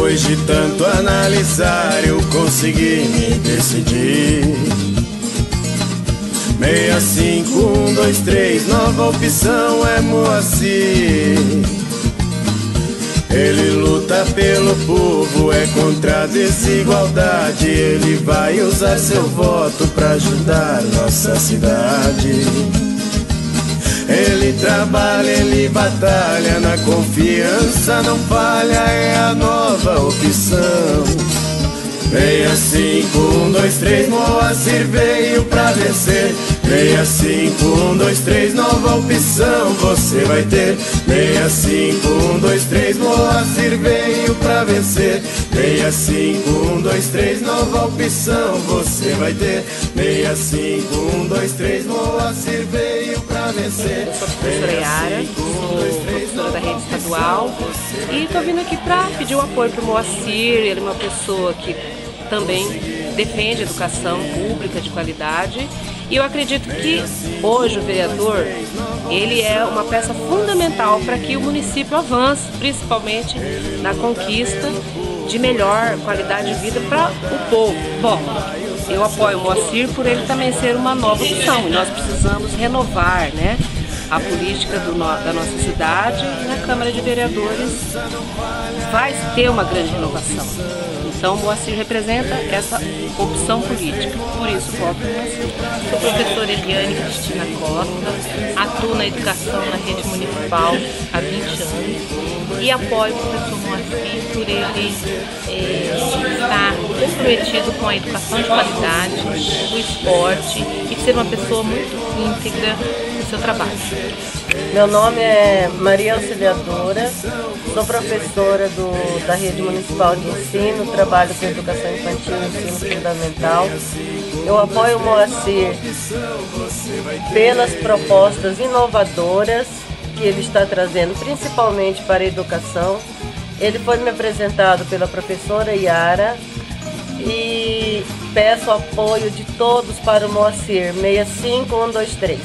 Depois de tanto analisar, eu consegui me decidir. 65123, nova opção é Moacir. Ele luta pelo povo, é contra a desigualdade. Ele vai usar seu voto pra ajudar nossa cidade. Ele trabalha, ele batalha, na confiança não falha, é a nova opção. 65123, Moacir veio pra vencer. 65123, nova opção você vai ter. 65123, Moacir veio pra vencer. 65123, nova opção você vai ter. 65123, Moacir veio pra vencer. Eu sou a professora Yara, sou professora da rede estadual e tô vindo aqui pra pedir o apoio pro Moacir. Ele é uma pessoa que também defende a educação pública de qualidade e eu acredito que hoje o vereador ele é uma peça fundamental para que o município avance, principalmente na conquista de melhor qualidade de vida para o povo. Bom, eu apoio o Moacir por ele também ser uma nova opção e nós precisamos renovar, né, a política da nossa cidade e na Câmara de Vereadores vai ter uma grande renovação. Então, o Moacir representa essa opção política, por isso voto no Moacir. Sou professora Eliane Cristina Costa, atuo na educação na rede municipal há 20 anos e apoio o professor Moacir por ele estar comprometido com a educação de qualidade, o esporte e ser uma pessoa muito íntegra no seu trabalho. Meu nome é Maria Auxiliadora, sou professora da Rede Municipal de Ensino, trabalho com educação infantil e ensino fundamental. Eu apoio o Moacir pelas propostas inovadoras que ele está trazendo, principalmente para a educação. Ele foi me apresentado pela professora Yara e peço apoio de todos para o Moacir, 65123.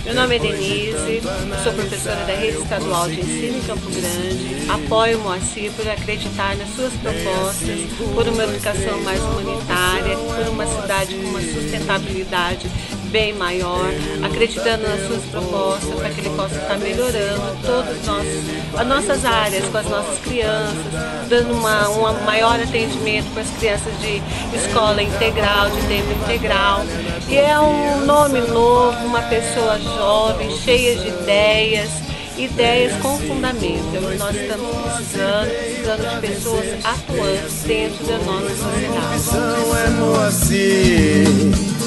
Meu nome é Denise, sou professora da Rede Estadual de Ensino em Campo Grande. Apoio o Moacir por acreditar nas suas propostas, por uma educação mais humanitária, por uma cidade com uma sustentabilidade bem maior, acreditando nas suas propostas para que ele possa estar melhorando as nossas áreas com as nossas crianças, dando um maior atendimento para as crianças de escola integral, de tempo integral. E é um nome novo, uma pessoa jovem, cheia de ideias com fundamento. É o que nós estamos precisando de pessoas atuantes dentro da nossa sociedade.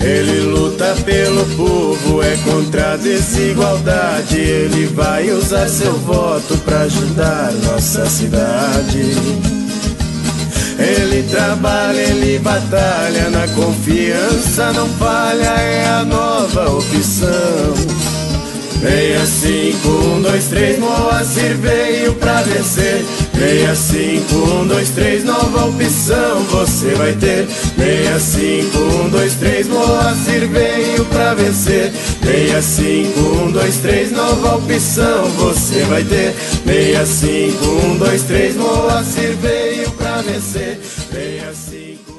Ele luta pelo povo, é contra a desigualdade. Ele vai usar seu voto pra ajudar nossa cidade. Ele trabalha, ele batalha, na confiança não falha, é a nova opção. 65123, Moacir veio pra vencer. 65123, nova opção você vai ter. 65123, Moacir veio pra vencer. 65123, nova opção você vai ter. 65123, Moacir veio pra vencer. 651